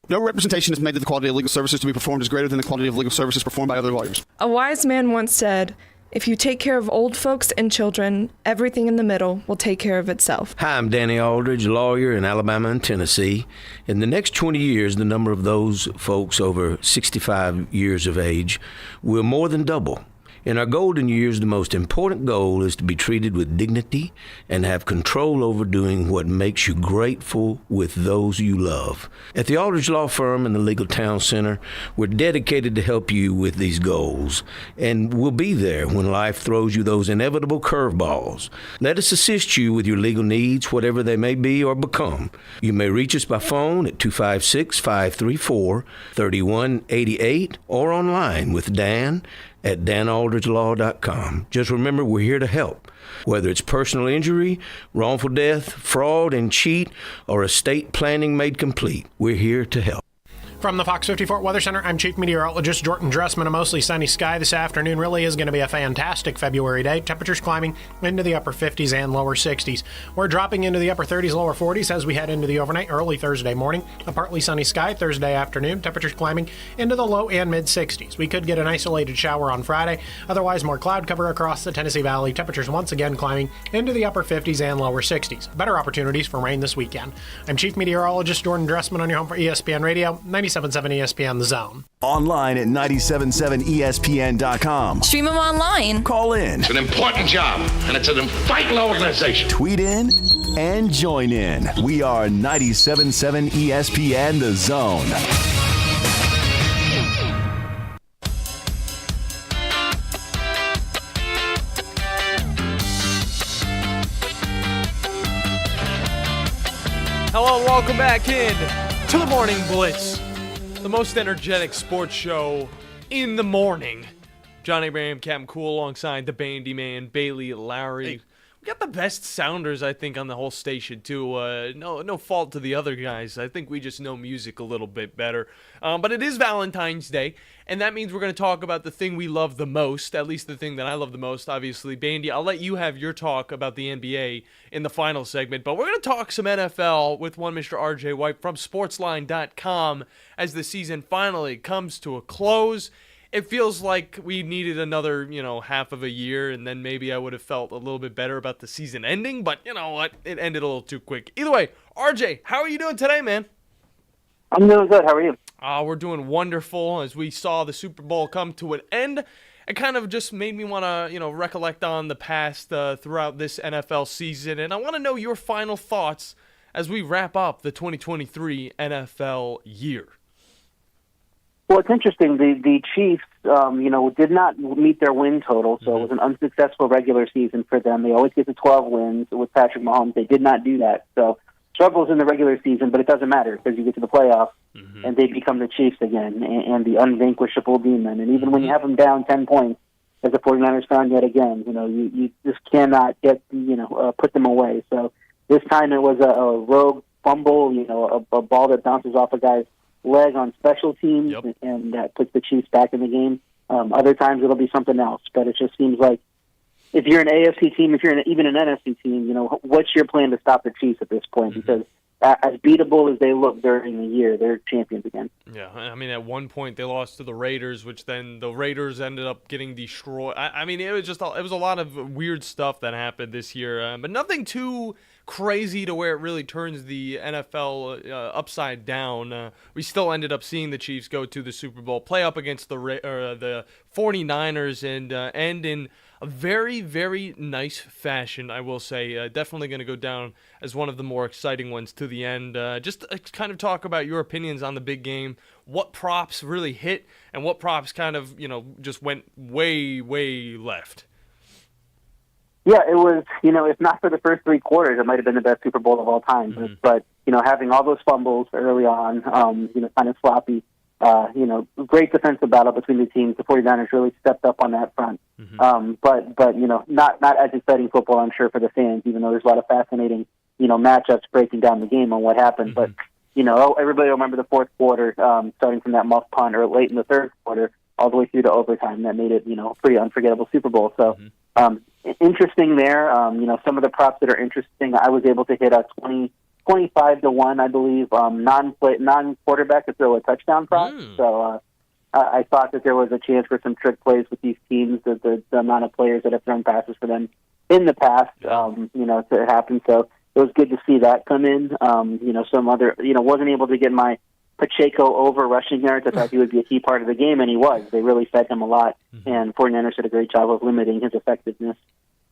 No representation is made that the quality of legal services to be performed is greater than the quality of legal services performed by other lawyers. A wise man once said, "If you take care of old folks and children, everything in the middle will take care of itself." Hi, I'm Danny Aldridge, lawyer in Alabama and Tennessee. In the next 20 years, the number of those folks over 65 years of age will more than double. In our golden years, the most important goal is to be treated with dignity and have control over doing what makes you grateful with those you love. At the Aldridge Law Firm and the Legal Town Center, we're dedicated to help you with these goals, and we'll be there when life throws you those inevitable curveballs. Let us assist you with your legal needs, whatever they may be or become. You may reach us by phone at 256-534-3188 or online with Dan at danaldridgelaw.com. Just remember, we're here to help. Whether it's personal injury, wrongful death, fraud and cheat, or estate planning made complete, we're here to help. From the Fox 54 Weather Center, I'm Chief Meteorologist Jordan Dressman. A mostly sunny sky this afternoon. Really is going to be a fantastic February day. Temperatures climbing into the upper 50s and lower 60s. We're dropping into the upper 30s, lower 40s as we head into the overnight, early Thursday morning. A partly sunny sky Thursday afternoon. Temperatures climbing into the low and mid 60s. We could get an isolated shower on Friday. Otherwise, more cloud cover across the Tennessee Valley. Temperatures once again climbing into the upper 50s and lower 60s. Better opportunities for rain this weekend. I'm Chief Meteorologist Jordan Dressman on your home for ESPN Radio, 97.7 ESPN The Zone. Online at 977ESPN.com. Stream them online. Call in. It's an important job, and it's an vital organization. Tweet in and join in. We are 97.7 ESPN The Zone. Hello, welcome back in to the Morning Blitz, the most energetic sports show in the morning. John Abraham, Captain Cool, alongside the Bandiman, Bailey Lowery. Hey. We got the best sounders, I think, on the whole station, too. No fault to the other guys. I think we just know music a little bit better. But it is Valentine's Day, and that means we're going to talk about the thing we love the most, at least the thing that I love the most, obviously. Bandy, I'll let you have your talk about the NBA in the final segment, but we're going to talk some NFL with one Mr. RJ White from sportsline.com as the season finally comes to a close. It feels like we needed another, half of a year, and then maybe I would have felt a little bit better about the season ending, but you know what? It ended a little too quick. Either way, RJ, how are you doing today, man? I'm doing good. How are you? We're doing wonderful as we saw the Super Bowl come to an end. It kind of just made me want to, recollect on the past throughout this NFL season, and I want to know your final thoughts as we wrap up the 2023 NFL year. Well, it's interesting. The Chiefs, did not meet their win total, so it was an unsuccessful regular season for them. They always get to 12 wins with Patrick Mahomes. They did not do that. So struggles in the regular season, but it doesn't matter because you get to the playoffs and they become the Chiefs again and the unvanquishable demon. And even when you have them down 10 points, as the 49ers found yet again, you just cannot put them away. So this time it was a rogue fumble, a ball that bounces off a guy's leg on special teams, and that puts the Chiefs back in the game. Other times it'll be something else, but it just seems like if you're an AFC team, if you're even an NFC team, what's your plan to stop the Chiefs at this point? Because as beatable as they look during the year, they're champions again. Yeah, I mean, at one point they lost to the Raiders, which then the Raiders ended up getting destroyed. I mean, it was a lot of weird stuff that happened this year, but nothing too crazy to where it really turns the NFL upside down. We still ended up seeing the Chiefs go to the Super Bowl, play up against the 49ers, and end in a very, very nice fashion, I will say. Definitely going to go down as one of the more exciting ones to the end. Just kind of talk about your opinions on the big game, what props really hit, and what props kind of, just went way, way left. Yeah, it was, if not for the first three quarters, it might have been the best Super Bowl of all time. But having all those fumbles early on, kind of sloppy, great defensive battle between the teams. The 49ers really stepped up on that front. But not as exciting football, I'm sure, for the fans, even though there's a lot of fascinating, matchups breaking down the game on what happened. But, everybody will remember the fourth quarter, starting from that muff punt or late in the third quarter, all the way through to overtime. That made it, a pretty unforgettable Super Bowl. So, interesting there. Some of the props that are interesting, I was able to hit a 25-1, I believe, non-quarterback to throw a touchdown prop. So I thought that there was a chance for some trick plays with these teams, the amount of players that have thrown passes for them in the past, to happen. So it was good to see that come in. Some other, wasn't able to get my Pacheco over rushing yards. I thought he would be a key part of the game, and he was. They really fed him a lot, and 49ers did a great job of limiting his effectiveness.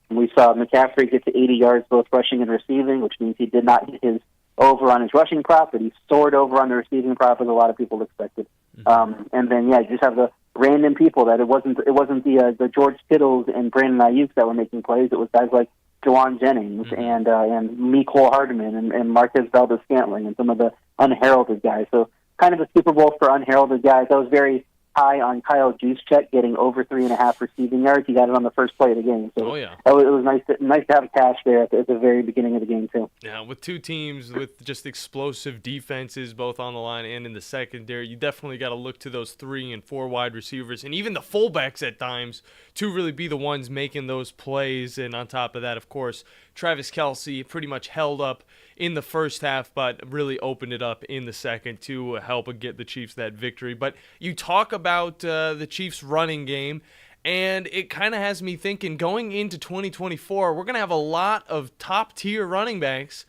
And we saw McCaffrey get to 80 yards both rushing and receiving, which means he did not hit his over on his rushing prop, but he soared over on the receiving prop as a lot of people expected. And then, you just have the random people that it wasn't the George Kittles and Brandon Ayuk that were making plays. It was guys like Jawan Jennings and Mecole Hardman and Marquez Valdez-Scantling and some of the unheralded guys. So kind of a Super Bowl for unheralded guys. I was very high on Kyle Juszczyk getting over 3.5 receiving yards. He got it on the first play of the game. So it was nice to have cash there at the very beginning of the game, too. Yeah, with two teams with just explosive defenses, both on the line and in the secondary, you definitely got to look to those 3 and 4 wide receivers and even the fullbacks at times to really be the ones making those plays. And on top of that, of course, Travis Kelce pretty much held up in the first half, but really opened it up in the second to help get the Chiefs that victory. But you talk about the Chiefs' running game, and it kind of has me thinking going into 2024, we're going to have a lot of top-tier running backs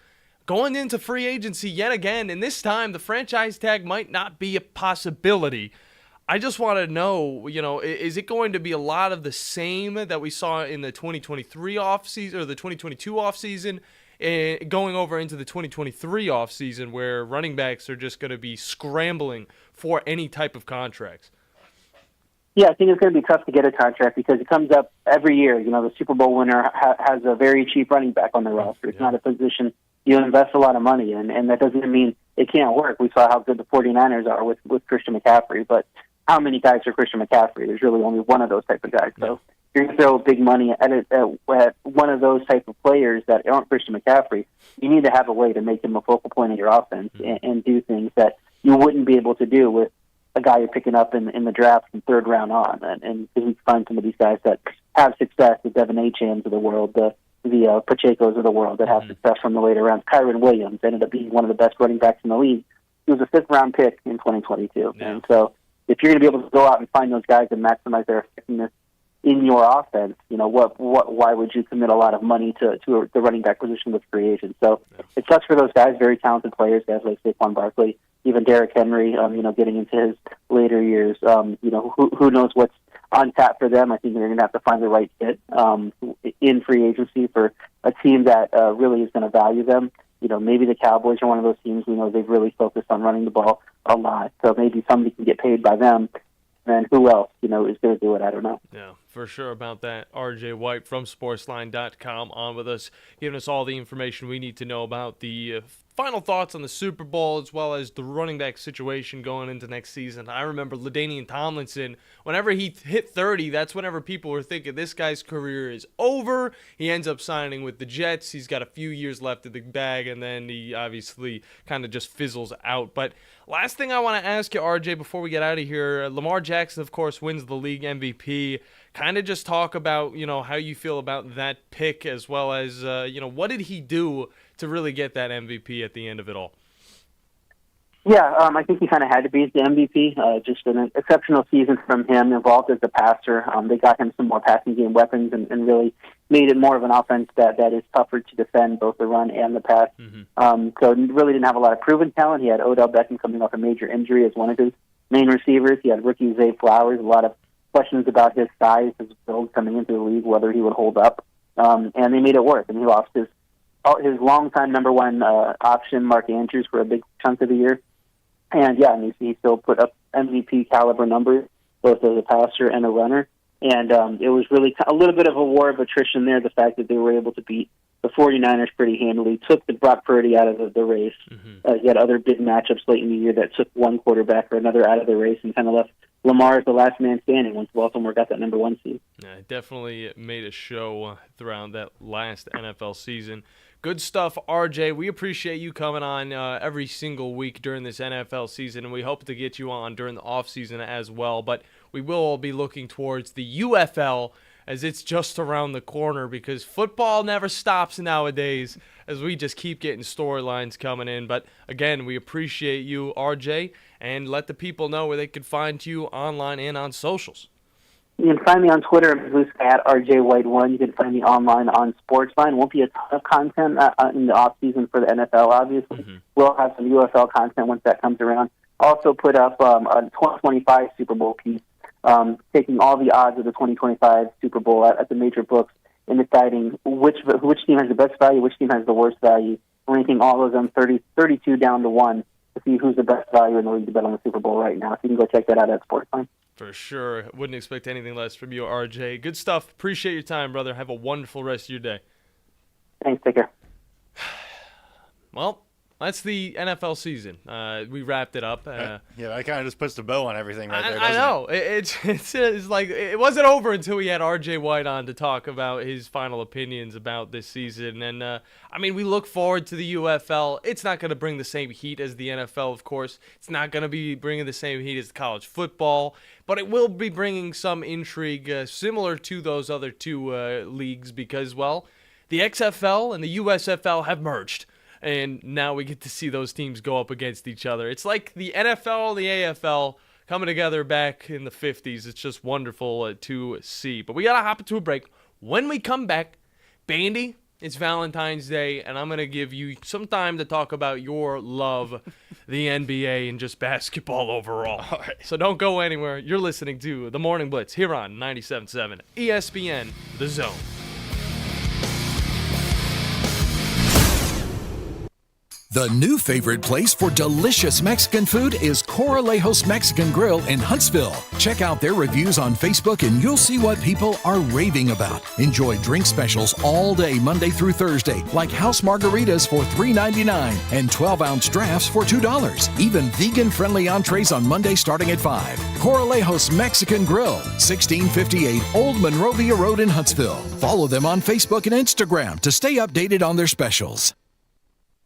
going into free agency yet again, and this time the franchise tag might not be a possibility. I just want to know, is it going to be a lot of the same that we saw in the 2023 offseason or the 2022 offseason, going over into the 2023 offseason where running backs are just going to be scrambling for any type of contracts? Yeah, I think it's going to be tough to get a contract because it comes up every year. The Super Bowl winner has a very cheap running back on the roster. It's not a position you invest a lot of money in, and that doesn't mean it can't work. We saw how good the 49ers are with Christian McCaffrey, but how many guys are Christian McCaffrey? There's really only one of those type of guys. So you're going to throw big money at one of those type of players that aren't Christian McCaffrey. You need to have a way to make him a focal point of your offense and do things that you wouldn't be able to do with a guy you're picking up in the draft from third round on. And you can find some of these guys that have success, the Devin Achans of the world, the Pachecos of the world that have success from the later rounds. Kyron Williams ended up being one of the best running backs in the league. He was a fifth-round pick in 2022. Yeah. And so if you're going to be able to go out and find those guys and maximize their effectiveness in your offense, why would you commit a lot of money to the running back position with free agents? So it sucks for those guys, very talented players, guys like Saquon Barkley, even Derrick Henry, getting into his later years. Who knows what's on tap for them. I think they're going to have to find the right fit in free agency for a team that really is going to value them. Maybe the Cowboys are one of those teams. We know they've really focused on running the ball a lot. So maybe somebody can get paid by them. And who else, is going to do it? I don't know. Yeah, for sure about that. RJ White from Sportsline.com on with us, giving us all the information we need to know about the final thoughts on the Super Bowl as well as the running back situation going into next season. I remember LaDainian Tomlinson, whenever he hit 30, that's whenever people were thinking this guy's career is over. He ends up signing with the Jets. He's got a few years left in the bag, and then he obviously kind of just fizzles out. But last thing I want to ask you, RJ, before we get out of here, Lamar Jackson, of course, wins the league MVP. Kind of just talk about, how you feel about that pick as well as, what did he do to really get that MVP at the end of it all? Yeah, I think he kind of had to be the MVP. Just an exceptional season from him, involved as a passer. They got him some more passing game weapons and really made it more of an offense that is tougher to defend, both the run and the pass. So really didn't have a lot of proven talent. He had Odell Beckham coming off a major injury as one of his main receivers. He had rookie Zay Flowers, a lot of questions about his size, his build coming into the league, whether he would hold up. And they made it work, and he lost his longtime number one option, Mark Andrews, for a big chunk of the year. And he still put up MVP caliber numbers, both as a passer and a runner. And it was really a little bit of a war of attrition there, the fact that they were able to beat the 49ers pretty handily, took the Brock Purdy out of the race. He had other big matchups late in the year that took one quarterback or another out of the race and kind of left Lamar as the last man standing once Baltimore got that number one seed. Yeah, it definitely made a show throughout that last NFL season. Good stuff, RJ. We appreciate you coming on every single week during this NFL season, and we hope to get you on during the offseason as well. But we will all be looking towards the UFL as it's just around the corner because football never stops nowadays as we just keep getting storylines coming in. But, again, we appreciate you, RJ, and let the people know where they can find you online and on socials. You can find me on Twitter at RJWhite1. You can find me online on Sportsline. Won't be a ton of content in the off-season for the NFL, obviously. We'll have some UFL content once that comes around. Also put up a 2025 Super Bowl piece, taking all the odds of the 2025 Super Bowl at the major books and deciding which team has the best value, which team has the worst value, ranking all of them 32 down to 1 to see who's the best value in the league to bet on the Super Bowl right now. So you can go check that out at Sportsline. For sure. Wouldn't expect anything less from you, RJ. Good stuff. Appreciate your time, brother. Have a wonderful rest of your day. Thanks. Take care. Well, that's the NFL season. We wrapped it up. Yeah, that kind of just puts the bow on everything right there, I know. It's like it wasn't over until we had RJ White on to talk about his final opinions about this season. And, we look forward to the UFL. It's not going to bring the same heat as the NFL, of course. It's not going to be bringing the same heat as college football. But it will be bringing some intrigue similar to those other two leagues because, the XFL and the USFL have merged. And now we get to see those teams go up against each other. It's like the NFL and the AFL coming together back in the 50s. It's just wonderful to see. But we got to hop into a break. When we come back, Bandy, it's Valentine's Day, and I'm going to give you some time to talk about your love, the NBA, and just basketball overall. All right. So don't go anywhere. You're listening to The Morning Blitz here on 97.7 ESPN, The Zone. The new favorite place for delicious Mexican food is Corralejos Mexican Grill in Huntsville. Check out their reviews on Facebook and you'll see what people are raving about. Enjoy drink specials all day Monday through Thursday, like house margaritas for $3.99 and 12-ounce drafts for $2. Even vegan-friendly entrees on Monday starting at $5. Corralejos Mexican Grill, 1658 Old Monrovia Road in Huntsville. Follow them on Facebook and Instagram to stay updated on their specials.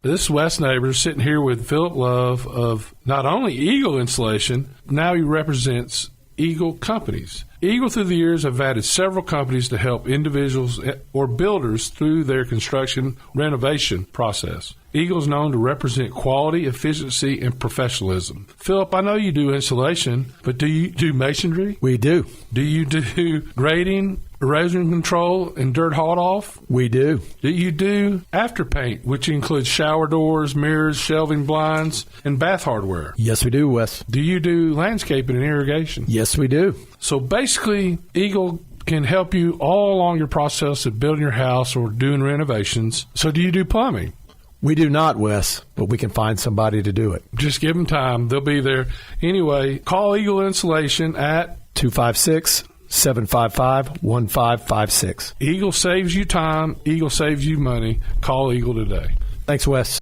This is Wes Neighbors sitting here with Philip Love of not only Eagle Insulation, now he represents Eagle Companies. Eagle through the years have added several companies to help individuals or builders through their construction renovation process. Eagle is known to represent quality, efficiency, and professionalism. Philip, I know you do insulation, but do you do masonry? We do. Do you do grading, erosion control, and dirt hauled off? We do. Do you do after paint, which includes shower doors, mirrors, shelving blinds, and bath hardware? Yes, we do, Wes. Do you do landscaping and irrigation? Yes, we do. So basically, Eagle can help you all along your process of building your house or doing renovations. So do you do plumbing? We do not, Wes, but we can find somebody to do it. Just give them time. They'll be there. Anyway, call Eagle Insulation at 256-755-1556. Eagle saves you time. Eagle saves you money. Call Eagle today. Thanks, Wes.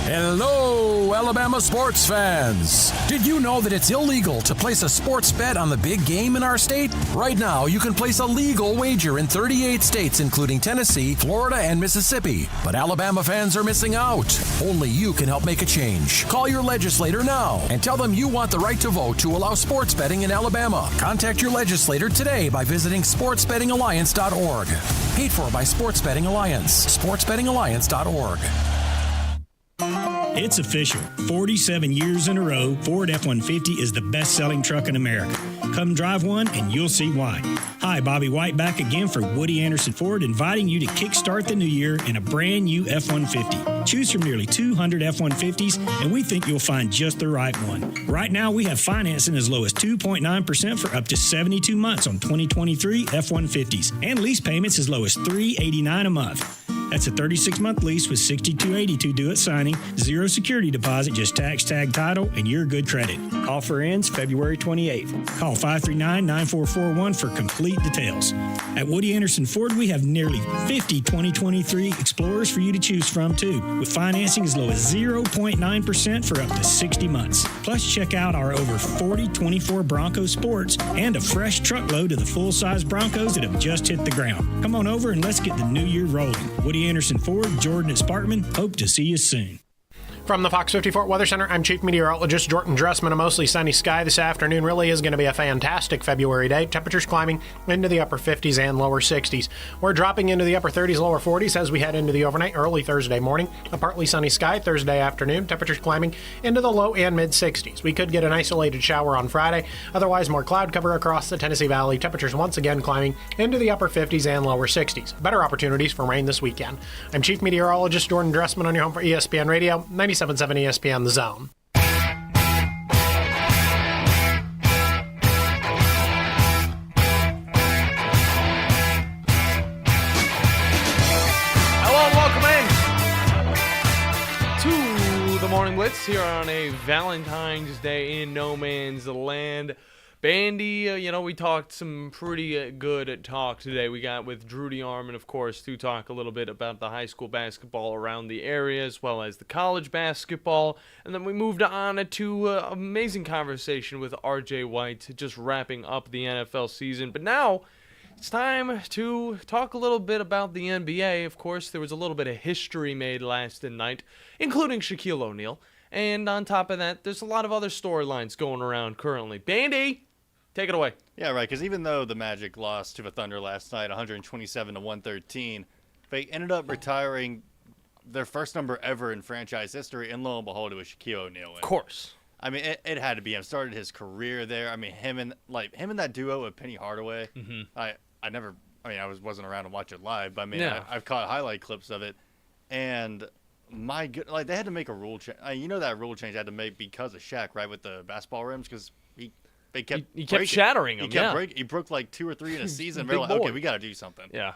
Hello, Alabama sports fans. Did you know that it's illegal to place a sports bet on the big game in our state? Right now, you can place a legal wager in 38 states, including Tennessee, Florida, and Mississippi. But Alabama fans are missing out. Only you can help make a change. Call your legislator now and tell them you want the right to vote to allow sports betting in Alabama. Contact your legislator today by visiting sportsbettingalliance.org. Paid for by Sports Betting Alliance. sportsbettingalliance.org. It's official. 47 years in a row, Ford F-150 is the best-selling truck in America. Come drive one and you'll see why. Hi, Bobby White back again for Woody Anderson Ford, inviting you to kickstart the new year in a brand new F-150. Choose from nearly 200 F-150s, and we think you'll find just the right one. Right now, we have financing as low as 2.9% for up to 72 months on 2023 F-150s, and lease payments as low as $389 a month. That's a 36-month lease with $6,282 due at signing, zero security deposit, just tax tag title, and your good credit. Offer ends February 28th. Call 539-9441 for complete details. At Woody Anderson Ford, we have nearly 50 2023 Explorers for you to choose from, too, with financing as low as 0.9% for up to 60 months. Plus, check out our over 40 24 Bronco Sports and a fresh truckload of the full-size Broncos that have just hit the ground. Come on over and let's get the new year rolling. Woody Anderson Ford, Jordan at Sparkman. Hope to see you soon. From the Fox 54 Weather Center, I'm Chief Meteorologist Jordan Dressman. A mostly sunny sky this afternoon. Really is going to be a fantastic February day. Temperatures climbing into the upper 50s and lower 60s. We're dropping into the upper 30s, lower 40s as we head into the overnight, early Thursday morning. A partly sunny sky Thursday afternoon. Temperatures climbing into the low and mid 60s. We could get an isolated shower on Friday. Otherwise, more cloud cover across the Tennessee Valley. Temperatures once again climbing into the upper 50s and lower 60s. Better opportunities for rain this weekend. I'm Chief Meteorologist Jordan Dressman on your home for ESPN Radio, 97.7 ESPN The Zone. Hello and welcome in to the Morning Blitz here on a Valentine's Day in no man's land. Bandy, we talked some pretty good talk today. We got with Drew DeArmond, of course, to talk a little bit about the high school basketball around the area as well as the college basketball. And then we moved on to an amazing conversation with RJ White, just wrapping up the NFL season. But now it's time to talk a little bit about the NBA. Of course, there was a little bit of history made last night, including Shaquille O'Neal. And on top of that, there's a lot of other storylines going around currently. Bandy! Take it away. Yeah, right, because even though the Magic lost to the Thunder last night, 127-113, they ended up retiring their first number ever in franchise history, and lo and behold, it was Shaquille O'Neal. Of course. I mean, it had to be him. Started his career there. I mean, him and that duo with Penny Hardaway. Mm-hmm. I wasn't around to watch it live, but I mean, Yeah. I've caught highlight clips of it, and my good, they had to make a rule change. That rule change had to make because of Shaq, right, with the basketball rims, because he kept shattering them. He broke like 2 or 3 in a season. Big We're like, okay, we got to do something. Yeah.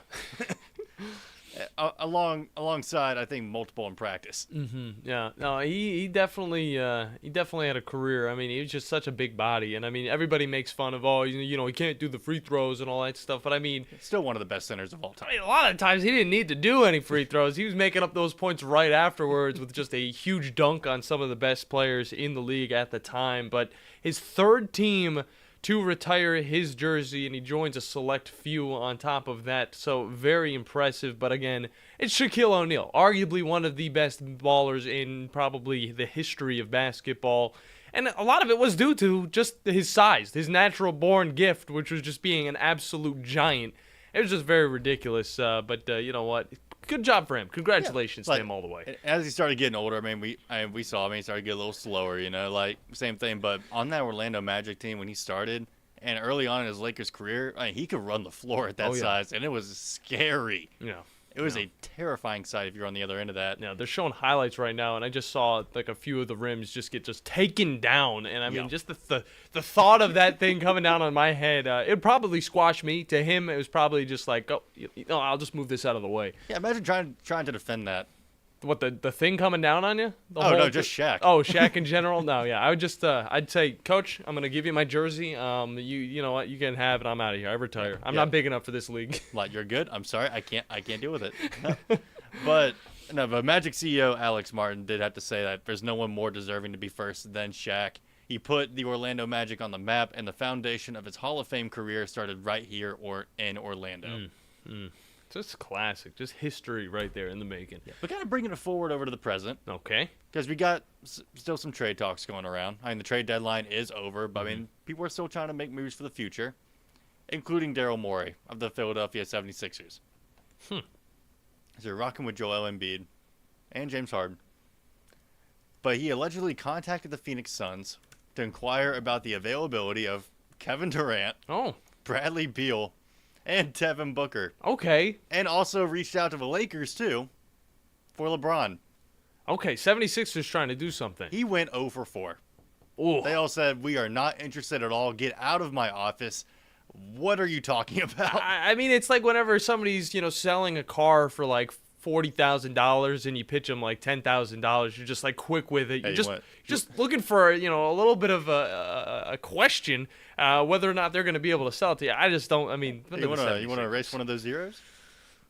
Alongside, I think, multiple in practice. Mm-hmm. Yeah. No, he definitely had a career. I mean, he was just such a big body, and I mean, everybody makes fun of he can't do the free throws and all that stuff. But I mean, still one of the best centers of all time. I mean, a lot of times he didn't need to do any free throws. He was making up those points right afterwards with just a huge dunk on some of the best players in the league at the time. But his third team to retire his jersey, and he joins a select few on top of that. So very impressive. But again, it's Shaquille O'Neal, arguably one of the best ballers in probably the history of basketball. And a lot of it was due to just his size, his natural born gift, which was just being an absolute giant. It was just very ridiculous. But you know what? Good job for him. Congratulations to him all the way. As he started getting older, I mean, we saw him. He started getting a little slower, same thing. But on that Orlando Magic team when he started, and early on in his Lakers career, he could run the floor at that size, and it was scary. Yeah. It was a terrifying sight if you're on the other end of that. Yeah, they're showing highlights right now, and I just saw like a few of the rims just get taken down, and I mean, just the thought of that thing coming down on my head, it probably squashed me. To him, it was probably just like, I'll just move this out of the way. Yeah, imagine trying to defend that. the thing coming down on you? No, just Shaq. Oh, Shaq in general? No, yeah. I would just I'd say, Coach, I'm gonna give you my jersey. You know what? You can have it. I'm out of here. I retire. I'm not big enough for this league. Like, you're good. I'm sorry. I can't deal with it. But Magic CEO Alex Martin did have to say that there's no one more deserving to be first than Shaq. He put the Orlando Magic on the map, and the foundation of his Hall of Fame career started right here or in Orlando. Just classic. Just history right there in the making. Yeah. But kind of bringing it forward over to the present. Okay. Because we got still some trade talks going around. I mean, the trade deadline is over, but I mean, people are still trying to make moves for the future, including Daryl Morey of the Philadelphia 76ers. So you're rocking with Joel Embiid and James Harden. But he allegedly contacted the Phoenix Suns to inquire about the availability of Kevin Durant, Bradley Beal, and Devin Booker. Okay. And also reached out to the Lakers, too, for LeBron. Okay, 76ers trying to do something. He went 0 for 4. Ooh. They all said, we are not interested at all. Get out of my office. What are you talking about? I mean, it's like whenever somebody's, selling a car for like $40,000 and you pitch them like $10,000, you're just like quick with it. You're just looking for, a little bit of a question whether or not they're going to be able to sell it to you. I just don't, you want to erase one of those zeros?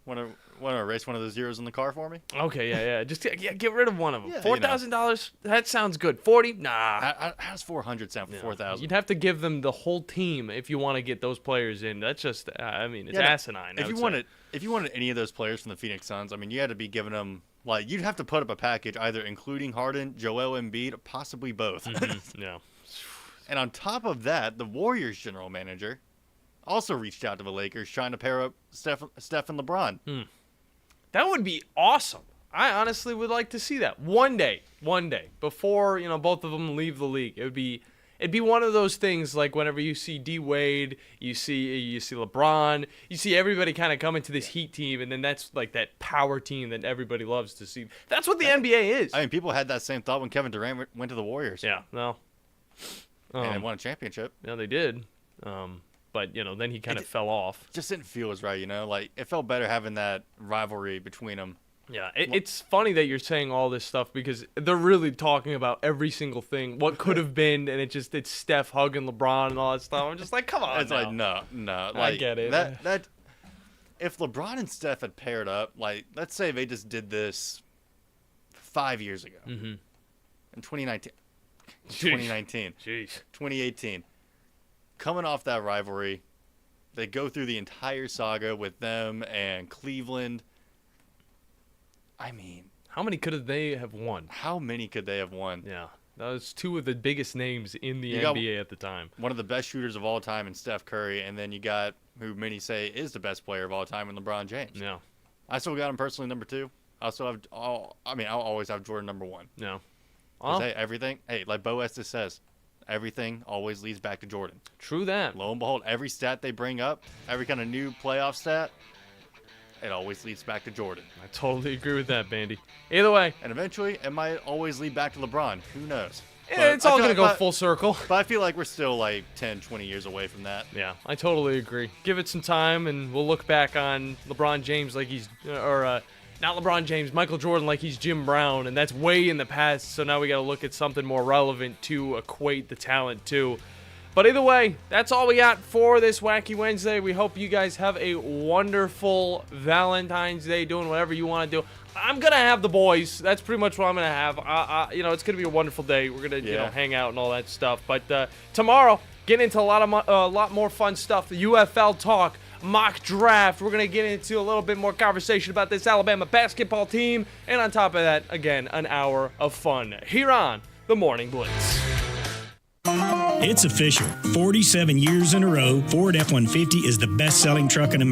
Want to erase one of those zeros in the car for me? Okay, yeah. Just get rid of one of them. $4,000, that sounds good. 40, nah. How does 400 sound for 4,000? You'd have to give them the whole team if you want to get those players in. That's just, it's asinine. If you wanted any of those players from the Phoenix Suns, you had to be giving them, you'd have to put up a package either including Harden, Joel Embiid, possibly both. Yeah. And on top of that, the Warriors general manager also reached out to the Lakers trying to pair up Steph and LeBron. That would be awesome. I honestly would like to see that one day before both of them leave the league. It'd be one of those things like whenever you see D Wade, you see LeBron, you see everybody kind of come into this Heat team, and then that's like that power team that everybody loves to see. That's what the NBA is. People had that same thought when Kevin Durant went to the Warriors. Yeah, no. And they won a championship. Yeah, they did. But, then he kind of fell off. Just didn't feel as right, it felt better having that rivalry between them. Yeah, it's funny that you're saying all this stuff because they're really talking about every single thing, what could have been, and it's Steph hugging LeBron and all that stuff. I'm just like, come on. It's now. No. I get it. That if LeBron and Steph had paired up, let's say they just did this 5 years ago. In 2019. 2018. Coming off that rivalry, they go through the entire saga with them and Cleveland. How many could they have won? How many could they have won? Yeah, that was two of the biggest names in the NBA at the time. One of the best shooters of all time in Steph Curry, and then you got who many say is the best player of all time in LeBron James. Yeah, I still got him personally number 2. I'll always have Jordan number 1. Yeah. Hey, everything. Hey, like Bo Estes says, everything always leads back to Jordan. True that. Lo and behold, every stat they bring up, every kind of new playoff stat, it always leads back to Jordan. I totally agree with that, Bandy. Either way. And eventually, it might always lead back to LeBron. Who knows? Yeah, it's all going to go full circle. But I feel like we're still 10, 20 years away from that. Yeah, I totally agree. Give it some time, and we'll look back on LeBron James like he's not LeBron James, Michael Jordan like he's Jim Brown, and that's way in the past, so now we got to look at something more relevant to equate the talent to. But either way, that's all we got for this Wacky Wednesday. We hope you guys have a wonderful Valentine's Day doing whatever you want to do. I'm going to have the boys. That's pretty much what I'm going to have. It's going to be a wonderful day. We're going to hang out and all that stuff. But tomorrow, get into a lot more fun stuff. The UFL talk. Mock draft. We're going to get into a little bit more conversation about this Alabama basketball team. And on top of that, again, an hour of fun here on the Morning Blitz. It's official. 47 years in a row, Ford F-150 is the best-selling truck in America.